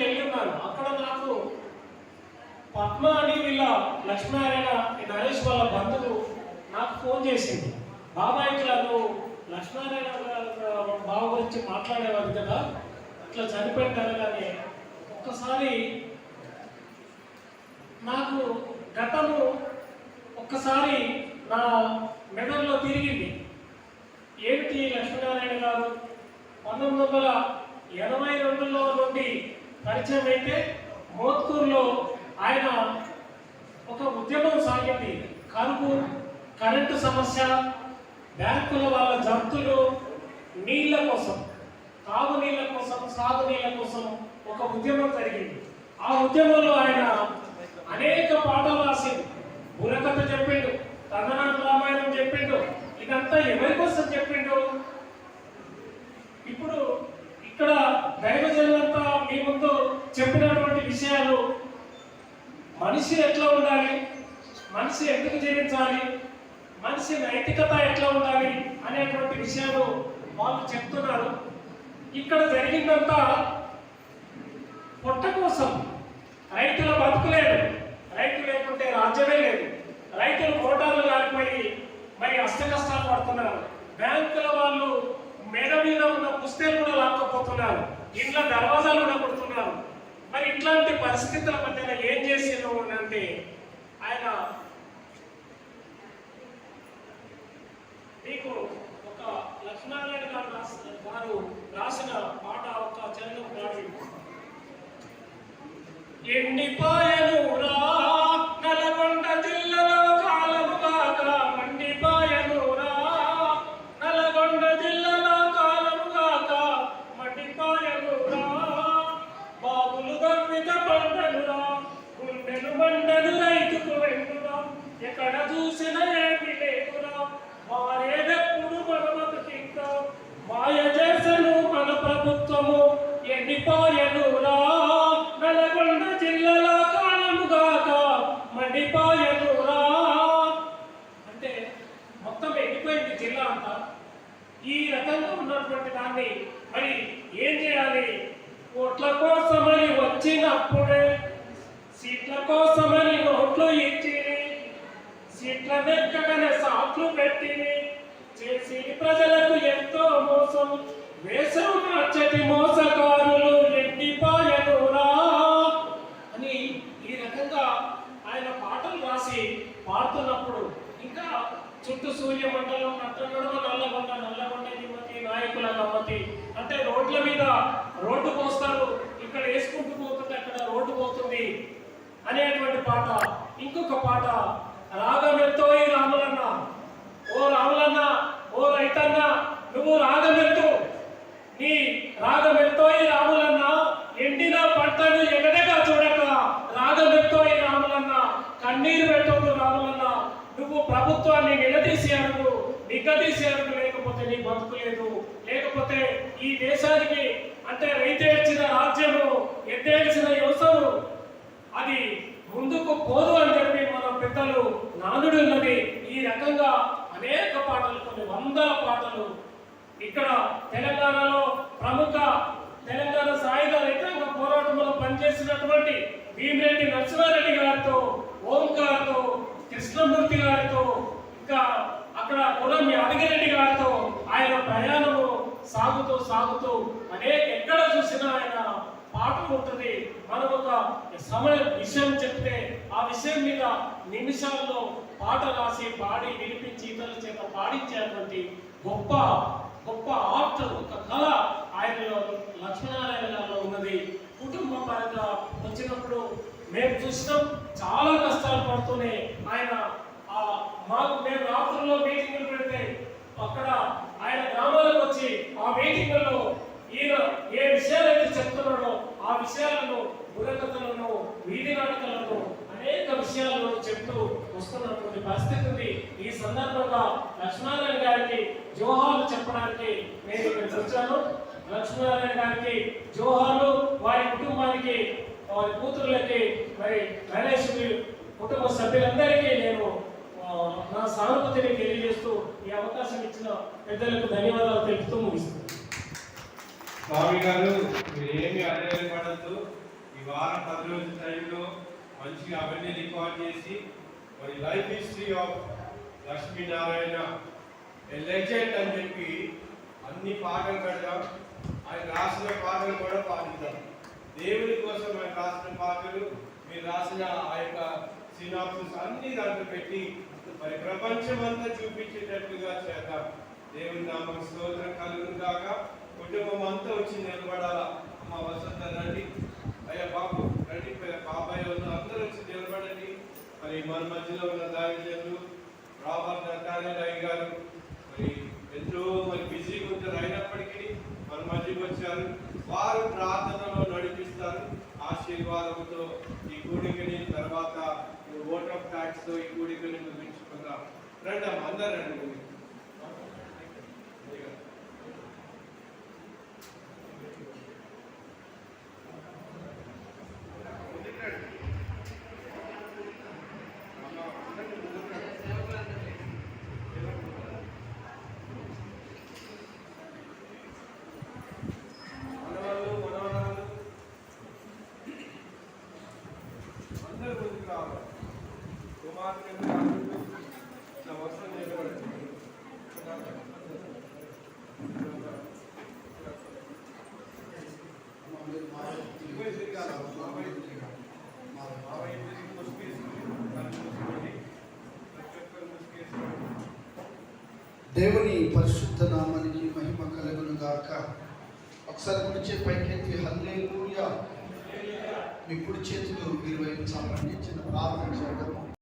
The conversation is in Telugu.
అక్కడికి వెళ్ళి ఉన్నాను. అక్కడ నాకు పద్మ అని వీళ్ళ లక్ష్మీనారాయణ నరేష్ వాళ్ళ బంధువు నాకు ఫోన్ చేసింది. బాబాయ్ ఇట్లా నువ్వు లక్ష్మీనారాయణ బావ గురించి మాట్లాడేవారు కదా, అట్లా చనిపోయింటారు. కానీ ఒక్కసారి నాకు గతము ఒక్కసారి నా మెదడులో తిరిగింది. ఏమిటి లక్ష్మీనారాయణ గారు 1982లో నుండి పరిచయం అయితే మోత్కూరులో ఆయన ఒక ఉద్యమం సాగింది. కరువు, కరెంటు సమస్య, బ్యాంకుల వాళ్ళ జప్తులు, నీళ్ల కోసం, తాగునీళ్ల కోసం, సాగునీళ్ల కోసం ఒక ఉద్యమం జరిగింది. ఆ ఉద్యమంలో ఆయన అనేక పాటలు రాసిండు. బుర్రకథ చెప్పిండు, తదనంత రామాయణం చెప్పిండు. ఇదంతా ఎవరి కోసం చెప్పిండు? ఇప్పుడు ఇక్కడ దైవజనులంతా మీ ముందు చెప్పినటువంటి విషయాలు, మనిషి ఎట్లా ఉండాలి, మనిషి ఎందుకు జీవించాలి, మనిషి నైతికత ఎట్లా ఉండాలి అనేటువంటి విషయాలు వాళ్ళు చెప్తున్నారు. ఇక్కడ జరిగిందంతా పొట్ట కోసం. రైతుల బతుకులేదు, రైతు లేకుంటే రాజ్యమే లేదు. రైతులు మోటార్లు కాలిపోయి మరి అష్ట కష్టాలు పడుతున్నారు. బ్యాంకుల వాళ్ళు మేడ మీద ఉన్న పుస్తకాలు కూడా లాక్కపోతున్నారు, ఇండ్ల దర్వాజాలు కూడా కొడుతున్నారు. మరి ఇట్లాంటి పరిస్థితుల మధ్యన ఏం చేసిండు అంటే ఆయన మీకు ఒక లక్ష్మీనారాయణ గారు రాసిన పాట ఒక చరణం పాడి. ఎండిపాయను రా నల్గొండ జిల్లాలో కాలముగాక, మండిపాయను రా నల్గొండ జిల్లాలో కాలముగాక, మండిపాయను రా బాబులు గమ్మిత పంటలు రా, గుండెలు మండలు రైతుకు వెండురా, ఎక్కడ చూసిన ఏమి లేదురా, మారేదెప్పుడు మన బతుకింకా, మాయ చేసను మన ప్రభుత్వము, ఎండిపాయను రా నల్గొండ జిల్లాలో కాలముగాక, మండిపాయను రా. అంటే మొత్తం ఎండిపోయింది జిల్లా అంతా. ఈ రకంగా ఉన్నటువంటి దాన్ని మరి ఏం చేయాలి? ఓట్ల కోసమని వచ్చినప్పుడే, సీట్ల కోసమని నోట్లు ఇచ్చి, సీట్ల వెక్కగానే సాట్లు పెట్టి చేసి ప్రజలకు ఎంతో మోసం, వేషం మార్చటి మోసకారులు ఎండిపాయను రా అని ఈ రకంగా ఆయన పాటలు రాసి పాడుతున్నప్పుడు, ఇంకా చుట్టూ సూర్యమండలం, నట్టనడుమ నల్లగొండ, నల్లగొండ దిమ్మతి, నాయకుల గమ్మతి అంటే రోడ్ల మీద రోడ్డు పోస్తారు, ఇక్కడ వేసుకుంటూ పోతుంది, అక్కడ రోడ్డు పోతుంది అనేటువంటి పాట. ఇంకొక పాట, రాగమెత్తో ఈ రాములన్న, ఓ రాములన్న, ఓ రైతన్న నువ్వు రాగమెత్తు, నీ రాగమెత్తో ఈ రాములన్న, ఎండిన పంటను ఎగడగా చూడక రాగమెత్తో ఈ రాములన్న, కన్నీరు పెట్టొద్దు రాములన్న, నువ్వు ప్రభుత్వాన్ని నిలదీసి అడుగు, నిగ్గదీసి అడుగు, లేకపోతే నీ బతుకు లేదు, లేకపోతే ఈ దేశానికి అంటే రైతేడ్చిన రాజ్యము, ఎత్తేడ్చిన యువసము అది ముందుకు పోదు అని చెప్పి మన పెద్దలు నానుడు ఉన్నది. ఈ రకంగా అనేక పాటలు, కొన్ని వందల పాటలు ఇక్కడ తెలంగాణలో ప్రముఖ తెలంగాణ సాయుధ రైతాంగ పోరాటంలో పనిచేసినటువంటి భీమిరెడ్డి నరసింహారెడ్డి గారితో, ఓంకార్తో, కృష్ణమూర్తి గారితో, ఇంకా అక్కడ కులం యాదగిరెడ్డి గారితో ఆయన ప్రయాణము సాగుతూ సాగుతూ ఎక్కడ చూసినా ఆయన పాట ఉంటుంది. మనం ఒక విషయం చెప్తే ఆ విషయం మీద నిమిషాల్లో పాట రాసి పాడి వినిపించి ఇతరుల చేత పాడించేటువంటి గొప్ప గొప్ప ఆర్ట్, ఒక కళ ఆయనలో లక్ష్మీనారాయణ గారిలో ఉన్నది. కుటుంబ పరంగా వచ్చినప్పుడు మేము చూసినాం, చాలా కష్టాలు పడుతూనే ఆయన మేము రాత్రుల్లో మీటింగులు పెడితే అక్కడ ఆయన గ్రామాలకు వచ్చి ఆ మీటింగుల్లో ఈయన ఏ విషయాలైతే చెప్తున్నాడో ఆ విషయాలను, బుర్రకథలను, వీధి నాటకాలను, అనేక విషయాలను చెప్తూ వస్తున్నటువంటి పరిస్థితి ఉంది. ఈ సందర్భంగా లక్ష్మీనారాయణ గారికి జోహార్లు చెప్పడానికి నేను ఇక్కడికి వచ్చాను. లక్ష్మీనారాయణ గారికి జోహార్లు, వారి కుటుంబానికి, వారి కూతురులకి, మరి గణేష్ కుటుంబ సభ్యులందరికీ నేను నా సానుభూతిని తెలియజేస్తూ ఈ అవకాశం ఇచ్చిన పెద్దలకు ధన్యవాదాలు తెలుపుతూ ముగిస్తున్నాను. స్వామి గారు, మీరు ఏమి అడగపడద్దు, ఈ వారం 10 రోజుల టైంలో మంచిగా అవన్నీ రికార్డ్ చేసి మరి life history of Lakshminarayana legend అని చెప్పి అన్ని పాటలు పెడదాం. ఆయన రాసిన పాటలు కూడా పాటిద్దాం. దేవుని కోసం ఆయన రాసిన పాటలు, మీరు రాసిన ఆ యొక్క సినాప్సిస్ అన్ని దాంట్లో పెట్టి మరి ప్రపంచం అంతా చూపించేటట్లుగా చేద్దాం. దేవుని నామం స్తోత్రం కలుగును గాక. కుటుంబం అంతా వచ్చి నిలబడాలా. అమ్మ వసంత రండి, అయ్యా బాబు రండి, బాబాయ్ అందరూ వచ్చి నిలబడండి. మరి మన మధ్యలో ఉన్న దావిజనులు రాబర్ట్ నటాలయ్య గారు మరి ఎంతో మరి బిజీగా ఉంటారు, అయినప్పటికీ మన మధ్యకి వచ్చారు. వారు ప్రార్థనలో నడిపిస్తారు. ఆశీర్వాదంతో ఈ కూడికని తర్వాత ఓట్ ఆఫ్ థ్యాంక్స్ తో ఈ కూడికని ముగించుకుందాం. రండి అమ్మ, అందరు రండి. దేవుని పరిశుద్ధ నామానికి మహిమ కలుగును గాక. ఒకసారి కుడి చేతి పైకెత్తి హల్లెలూయా. మీ కుడి చేతులు మీరు వైపు చాపండి. చిన్న ప్రార్థన చేద్దాము.